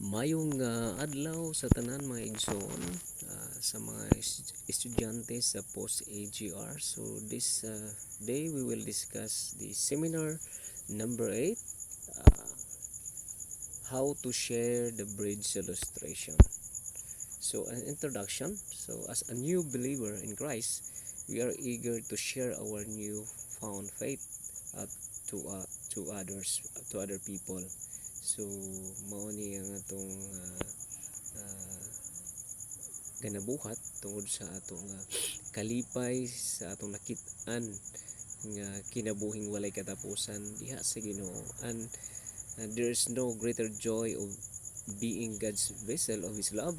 Mayong adlaw sa tanan mga igsoon, sa mga estudyante sa post-AGR. So this day we will discuss the seminar number 8, uh, how to share the bridge illustration. So an introduction. So as a new believer in Christ, we are eager to share our new found faith uh, to others, to other people. So mao ni ang atong uh, ganabuhat tungod sa atong kalipay sa atong nakit-an nga kinabuhing walay katapusan diha sa Ginoo. And there is no greater joy of being God's vessel of His love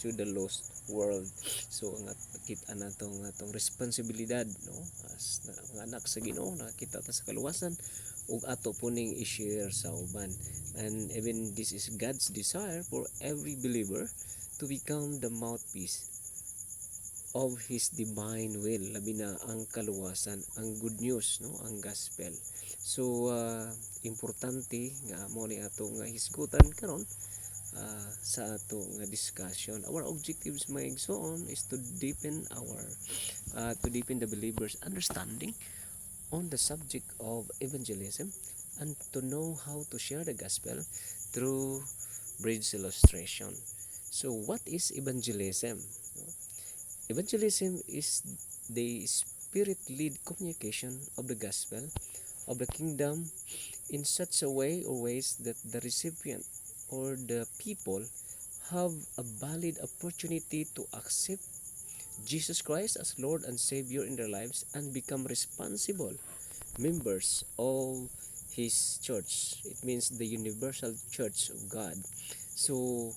to the lost world. So ang nakita natong responsibilidad, no, as na, mga anak sa Ginoo, nakita ta sa kaluwasan ug ato puning i-share sa uban. And even this is God's desire for every believer to become the mouthpiece of His divine will, labi na ang kaluwasan, ang good news, no, ang gospel. So importante nga mo ni ato nga hisgutan karon sa ato nga discussion. Our objectives mga igsoon is to deepen the believers understanding on the subject of evangelism and to know how to share the gospel through bridge illustration. So what is evangelism? Evangelism is the spirit-led communication of the gospel of the kingdom in such a way or ways that the recipient or the people have a valid opportunity to accept Jesus Christ as Lord and Savior in their lives and become responsible members of His church. It means the universal church of God. So,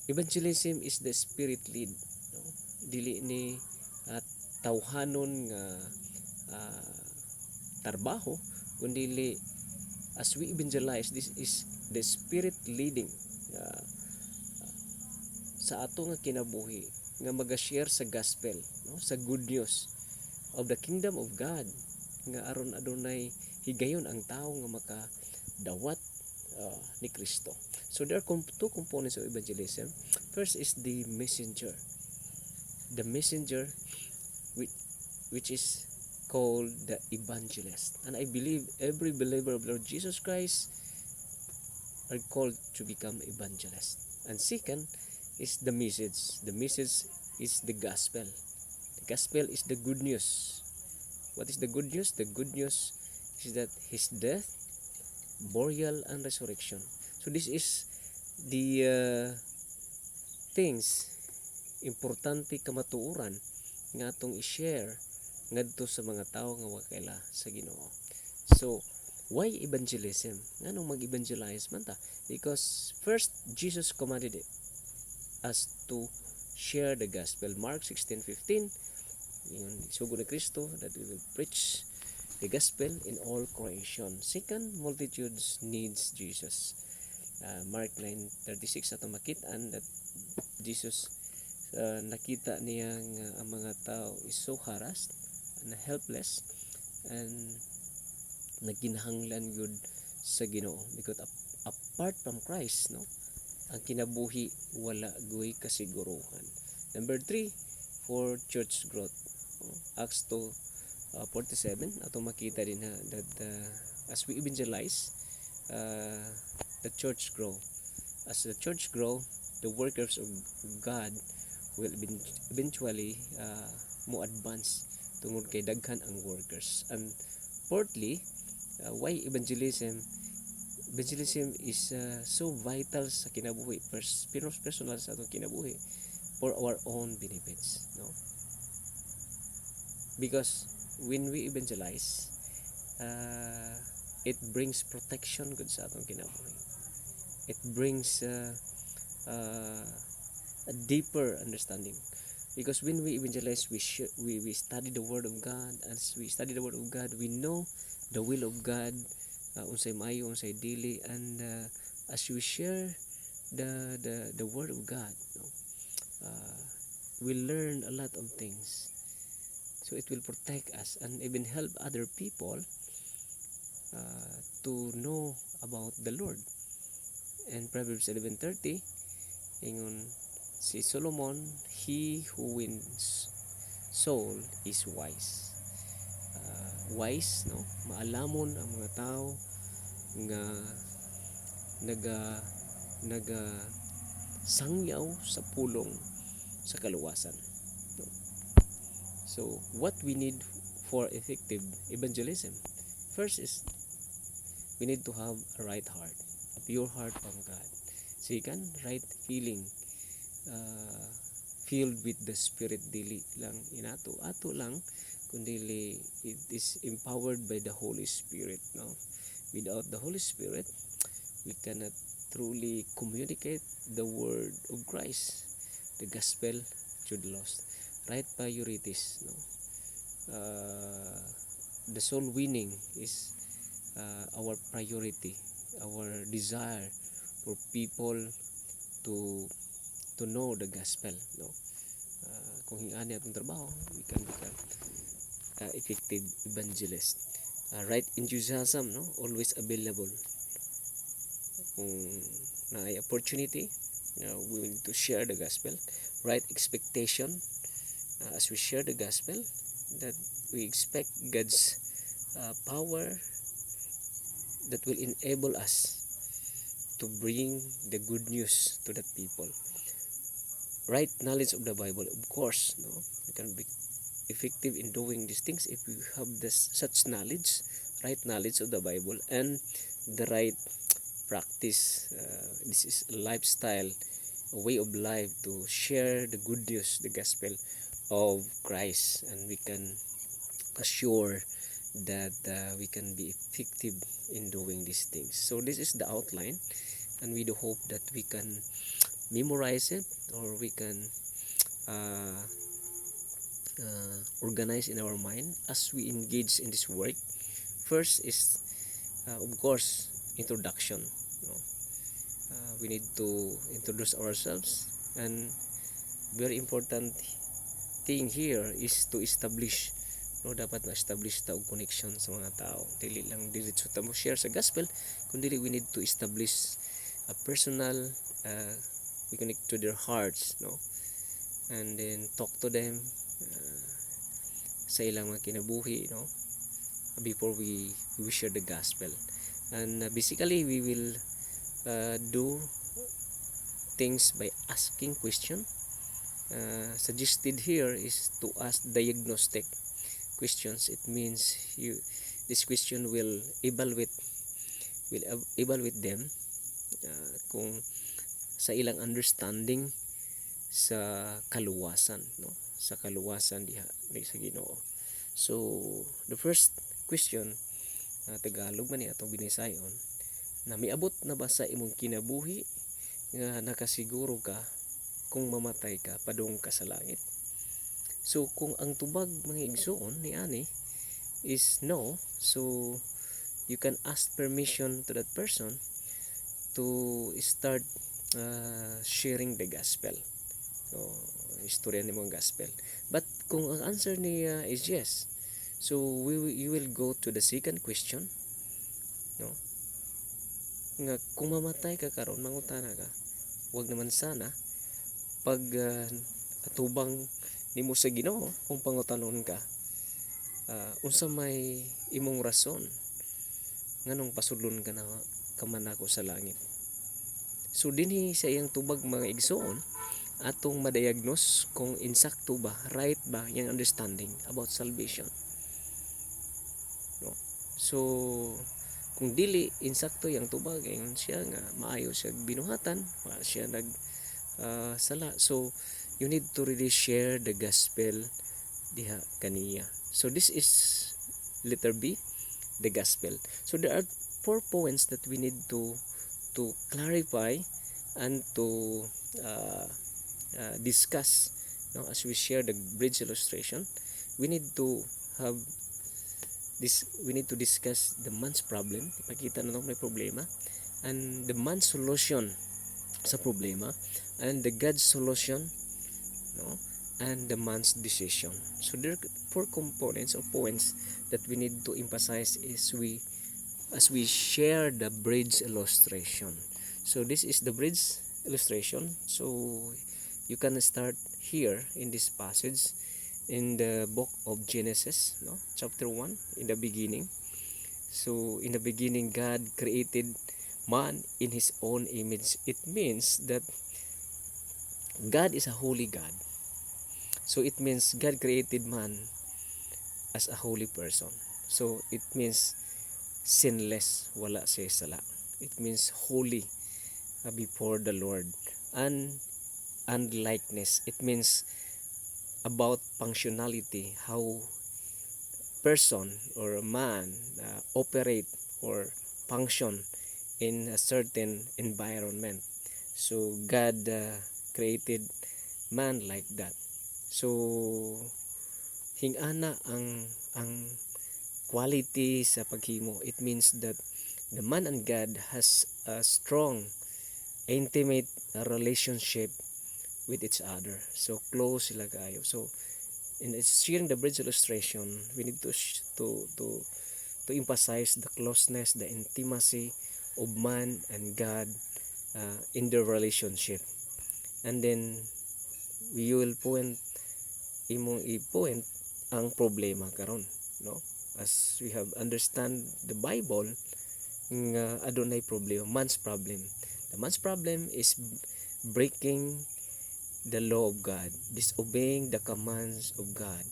evangelism is the spirit-led. No? Dili ni at tawhanon nga uh, trabaho, kundi as we evangelize, this is the spirit leading uh, sa ato nga kinabuhi nga maga-share sa gospel, no, sa good news of the kingdom of God nga aron adunay higayon ang tao nga makadawat ni Kristo. So there are two components of evangelism. First is the messenger. The messenger which is called the evangelist. And I believe every believer of Lord Jesus Christ are called to become evangelists. And second is the message. The message is the gospel. The gospel is the good news. What is the good news? The good news is that His death, burial, and resurrection. So this is the things importante kamatuoran nga atong i-share ngadto sa mga tao nga wakaila sa Ginoo. So, why evangelism? Nganong mag-evangelize man ta? Because first, Jesus commanded us to share the gospel. Mark 16:15, yung sugo ni Kristo that we will preach the gospel in all creation. Second, multitudes needs Jesus. Mark 9:36 ato makita-an that Jesus nakita niya nga ang mga tao is so harassed and helpless and naginahanglan yun sa Ginoo because apart from Christ, no, ang kinabuhi wala guy kasiguruhan. Number 3, for church growth. Acts 2:47 ato makita din ha that as we evangelize, the church grow. As the church grow, the workers of God will eventually mo advance tungod kay daghan ang workers. And fourthly, why evangelism? Evangelism is so vital sa kinabuhi, personal sa atong kinabuhi for our own benefits, no? Because when we evangelize, it brings protection gud sa atong kinabuhi. It brings a deeper understanding. Because when we evangelize, we study the Word of God. As we study the Word of God, we know the will of God, unsay maayo, unsay dili, and as we share the Word of God, no, we learn a lot of things. So it will protect us and even help other people to know about the Lord. And Proverbs 11:30 ingon si Solomon, he who wins soul is wise. Wise, no, maalamon ang mga tao nga naga naga sangyaw sa pulong sa kaluwasan, no? So what we need for effective evangelism, first is we need to have a right heart, a pure heart from God. Second, right feeling, uh, filled with the Spirit. Dili lang inato ato lang, kundi it is empowered by the Holy Spirit, no? Without the Holy Spirit, we cannot truly communicate the word of Christ, the gospel to the lost. Right priorities, no? The soul winning is our priority, our desire for people to know the gospel, no? Kung hinani atong trabaho, we can become effective evangelist. Right enthusiasm, no, always available. Kung naay opportunity, we need to share the gospel. Right expectation, as we share the gospel, that we expect God's power that will enable us to bring the good news to that people. Right knowledge of the Bible, of course, no, we can be effective in doing these things if we have such knowledge, right knowledge of the Bible, and the right practice. This is a lifestyle, a way of life to share the good news, the gospel of Christ, and we can assure that we can be effective in doing these things. So this is the outline, and we do hope that we can memorize it, or we can organize in our mind as we engage in this work. First is of course introduction, no? We need to introduce ourselves, and very important thing here is to establish, no, dapat ma-establish ta og connection sa mga tao. Dili lang diretso ta mo share sa gospel, kundi we need to establish a personal we connect to their hearts, no, and then talk to them sa ilang mga kinabuhi, no, before we share the gospel. And basically we will do things by asking question. Suggested here is to ask diagnostic questions. It means this question will evaluate them kung sa ilang understanding sa kaluwasan, no, sa kaluwasan diha sa Ginoo. So the first question, Tagalog man ni atong binisayon, na miabot na ba sa imong kinabuhi nga nakasiguro ka kung mamatay ka padung ka sa langit? So kung ang tubag mga igsoon ni ani is no, so you can ask permission to that person to start sharing the gospel. So istorya ni mong gospel. But kung ang answer niya is yes, so you will go to the second question, no, nga kung mamatay ka karon mangutana ka, wag naman sana pag atubang nimo sa Ginoo kung pangutanon ka, unsa may imong rason nganong pasudlon ka na kaman ako sa langit. So dinhi sa iyang tubag mga igsoon atong madiagnose kung insakto ba, right ba yung understanding about salvation, no? So kung dili insakto yung tubag, ayon siya nga maayo siya binuhatan, siya nag sala. So you need to really share the gospel diha kaniya. So this is letter B, the gospel. So there are 4 points that we need to clarify and to discuss, no, as we share the bridge illustration. We need to have this, we need to discuss the man's problem, ipakita na may problema, and the man's solution sa problema, and the God's solution, no, and the man's decision. So there are 4 components or points that we need to emphasize as we share the bridge illustration. So this is the bridge illustration. So you can start here in this passage in the book of Genesis, no? Chapter 1, in the beginning. So in the beginning, God created man in his own image. It means that God is a holy God. So it means God created man as a holy person. So it means sinless, wala siya sala. It means holy before the Lord. And likeness, it means about functionality, how person or a man operate or function in a certain environment. So God created man like that. So hingana ang quality sa paghimo. It means that the man and God has a strong intimate relationship with each other. So close sila kayo. So in sharing the bridge illustration, we need to emphasize the closeness, the intimacy of man and God in their relationship. And then we will point imong i-point ang problema karon, no? As we have understand the Bible nga adunay problema, man's problem. The man's problem is breaking the law of God, disobeying the commands of God.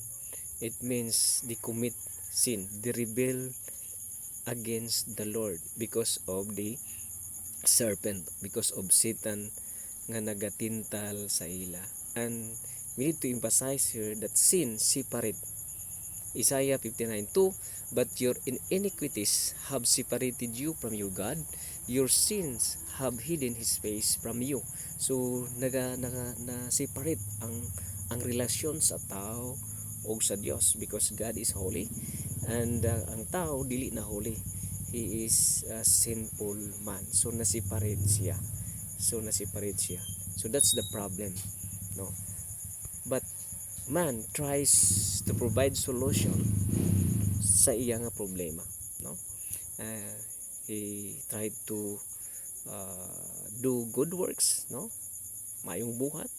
It means they commit sin, they rebel against the Lord because of the serpent, because of Satan nga nagatintal sa ila. And we need to emphasize here that sin separate. Isaiah 59:2, but your iniquities have separated you from your God, your sins have hidden His face from you. So na-separate ang relasyon sa tao o sa Dios, because God is holy and ang tao dili na holy. He is a sinful man. So na-separate siya. So that's the problem, no? But man tries to provide solution sa iya nga problema, no? He tried to do good works, no? Mayong buhat,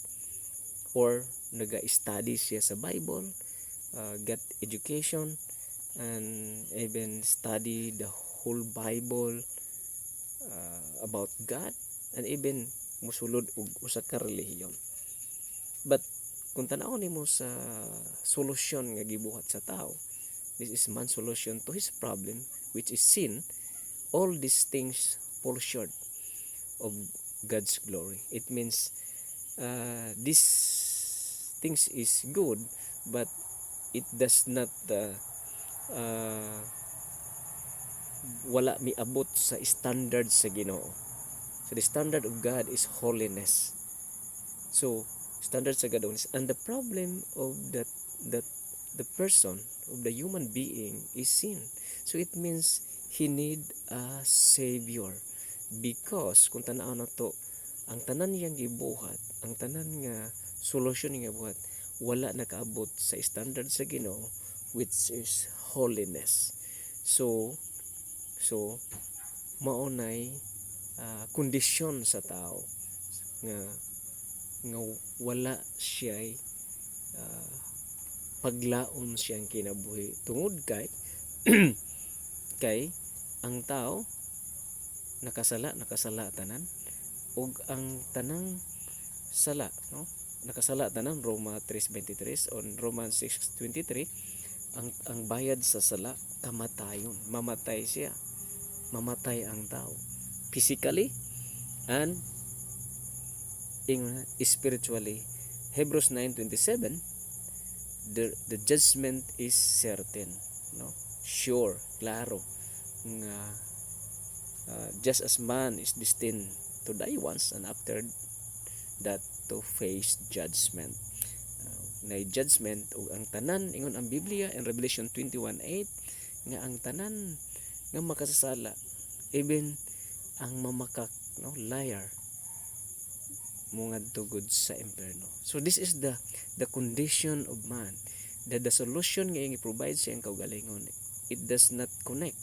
or naga-study siya sa Bible, get education, and even study the whole Bible about God, and even musulod og usa ka relihiyon. But kung tanaw nimo sa solusyon nga gibuhat sa tao, this is man's solution to his problem, which is sin. All these things fall short of God's glory. It means these things is good, but it does not wala miabot sa standard sa Ginoo. So the standard of God is holiness. So standard sa God is, and the problem of that the person of the human being is sin. So it means he need a savior, because kung tanaw na to, ang tanan niyang gibuhat, ang tanan nga solusyon niya buhat, wala nakaabot sa standard sa Ginoo, which is holiness. So maunay kondisyon sa tao nga wala siya paglaom siyang kinabuhi tungod kay kay ang tao nakasala tanan, ug ang tanang sala, no, nakasala tanan. Roma 3:23 on Romans 6:23, ang bayad sa sala kamatayon. Mamatay ang tao physically and spiritually. Hebrews 9:27, the judgment is certain, no, sure, klaro nga just as man is destined to die once, and after that to face judgment. Na judgment ug ang tanan, ingon ang Biblia in Revelation 21:8 nga ang tanan nga makasasala, even ang mamakak, no, liar, mo ngadto gud sa impierno. So this is the condition of man, that the solution nga i-provide siya ang kaugalingon, it does not connect.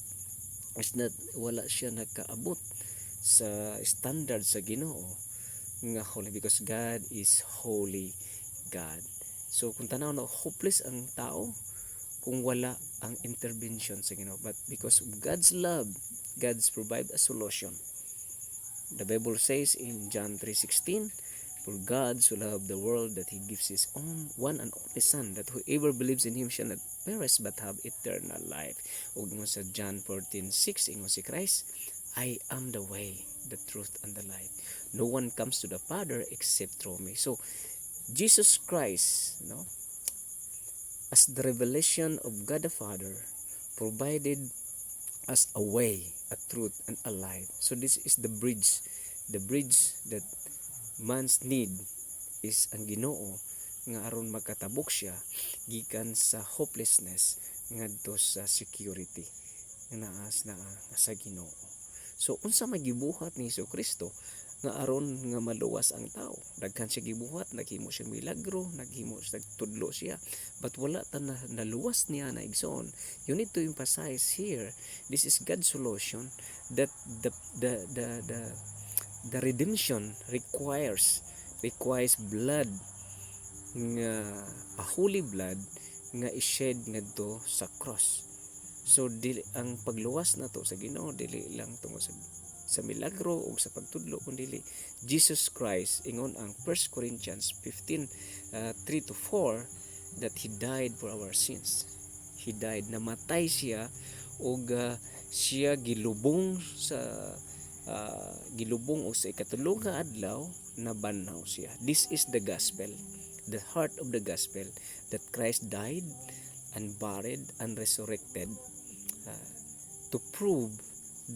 It's not, wala siya nakaabot sa standard sa Ginoo nga holy, because God is holy God. So kung tanaw na hopeless ang tao kung wala ang intervention sa Ginoo, but because of God's love, God's provide a solution. The Bible says in John 3:16, for God so loved the world that he gives his own one and only son, that whoever believes in him shall not perish but have eternal life. Ug mo sa John 14:6 ingon si Christ, I am the way, the truth and the life. No one comes to the Father except through me. So Jesus Christ, as the revelation of God the Father, provided us a way, a truth, and a life. So this is the bridge that man's need is ang Ginoo nga aron makatabok siya gikan sa hopelessness ngadto sa security nga sa Ginoo. So unsa magibuhat ni Kristo nga aron nga maluwas ang tao? Daghan siya gibuhat, naghimo siya milagro, naghimo siya, tudlo siya, but wala ta na naluwas niya na igsoon. You need to emphasize here, this is God's solution, that the redemption requires blood, nga a holy blood nga i-shed ngadto sa cross. So dili ang pagluwas nato sa Ginoo dili lang tungod sa milagro o sa pagtudlo, kundi Jesus Christ, ingon ang 1 Corinthians 15:3-4, that he died for our sins. He died, namatay siya og siya gilubong o sa ikatulong nga adlaw nabanhaw siya. This is the gospel, the heart of the gospel, that Christ died and buried and resurrected to prove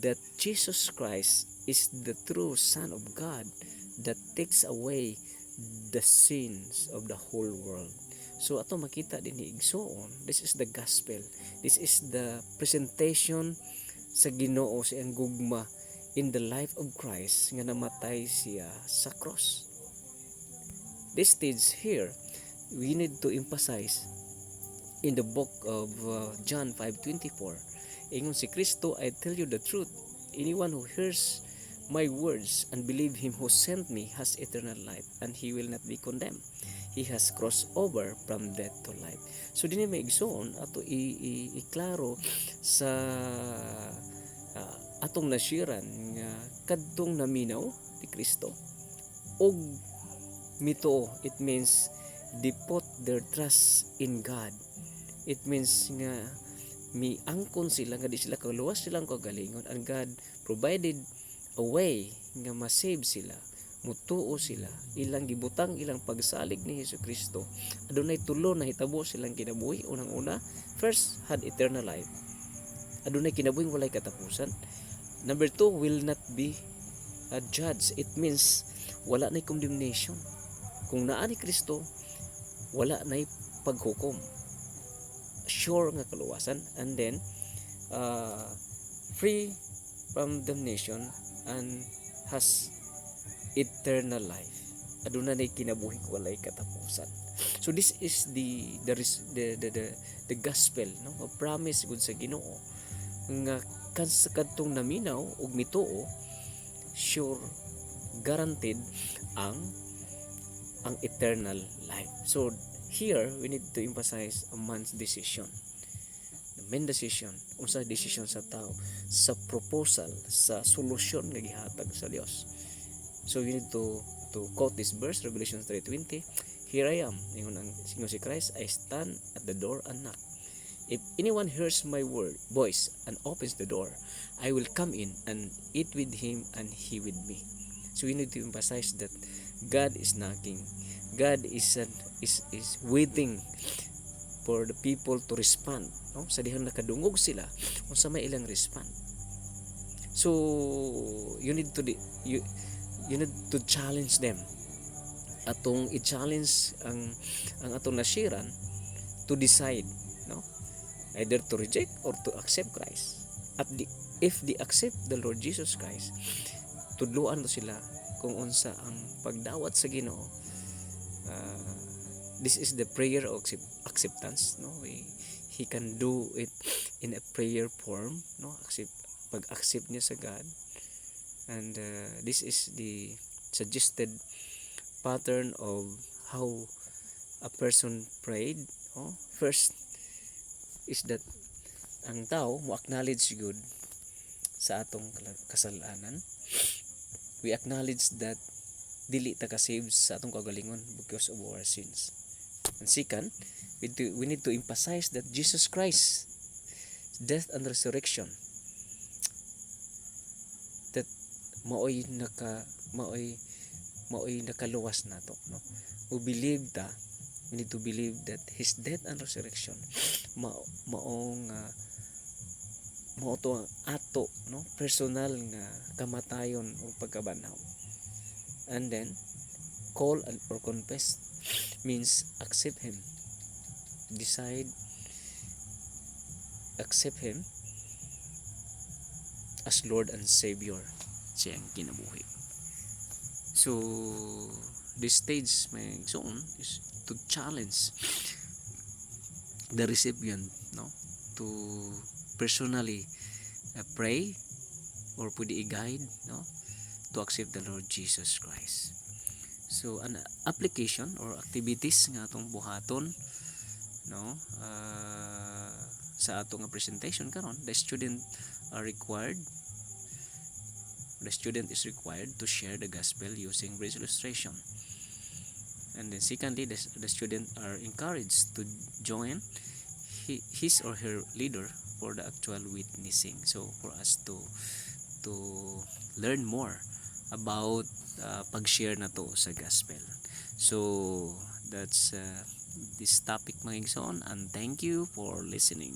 that Jesus Christ is the true Son of God that takes away the sins of the whole world. So ato makita din ni igsoon, this is the gospel. This is the presentation sa Ginoo sa iyang gugma in the life of Christ nga namatay siya sa cross. This stage here, we need to emphasize in the book of John 5:24. Ingon si Kristo, I tell you the truth, anyone who hears my words and believe him who sent me has eternal life, and he will not be condemned. He has crossed over from death to life. So dinhi may igsoon ato iklaro sa atong nasiran nga kadtong naminaw ni Kristo og mito, it means they put their trust in God. It means nga miangkon sila nga di sila kaluwas silang kagalingon, and God provided a way nga masave sila, mutuo sila, ilang gibutang ilang pagsalig ni Jesucristo. Adunay tulo na hitabo silang kinabuhi. Unang-una, first, had eternal life. Adunay kinabuhing walay katapusan. Number 2, will not be judged. It means wala na condemnation. Kung naa ni Kristo, wala na paghukom, sure nga kaluwasan. And then free from damnation and has eternal life. Aduna na kinabuhi walay katapusan. So this is the gospel, no? A promise gud sa Ginoo nga kadtong naminaw ug mituo, sure, guaranteed ang eternal life. So here we need to emphasize a man's decision. The main decision, unsa decision sa tao sa proposal, sa solusyon nga gihatag sa Dios. So we need to quote this verse, Revelation 3:20. Here I am, ingon si Christ, I stand at the door and knock. If anyone hears my voice and opens the door, I will come in and eat with him and he with me. So we need to emphasize that God is knocking. God is waiting for the people to respond. No? Sa dihang nakadungog sila, unsa may ilang respond. So you need to challenge them. Atong i-challenge ang atong nasiran to decide, no? Either to reject or to accept Christ. If they accept the Lord Jesus Christ, tudluan to sila kung unsa ang pagdawat sa Ginoo. This is the prayer of acceptance, no? He can do it in a prayer form, no? Pag-accept niya sa God, And this is the suggested pattern of how a person prayed. First is that ang tao mo acknowledge good sa atong kasalanan. We acknowledge that dili ta ka-save sa atong kagalingon because of our sins. And second, we need to emphasize that Jesus Christ death and resurrection, that maoy nakaluwas nato, no? We need to believe that his death and resurrection maong mao to ang ato, no, personal nga kamatayon o pagkabanaw. And then call or confess means accept him, decide, accept him as Lord and Savior sa iyang kinabuhi. So this stage may zone is to challenge the recipient, no, to personally pray or pwede i-guide, no, to accept the Lord Jesus Christ. So an application or activities nga atong buhaton, no, sa atong presentation karon, the student is required to share the gospel using bridge illustration. And then secondly, the student are encouraged to join his or her leader for the actual witnessing. So for us to learn more about pag-share na to sa gospel. So that's this topic mga igsoon, and thank you for listening.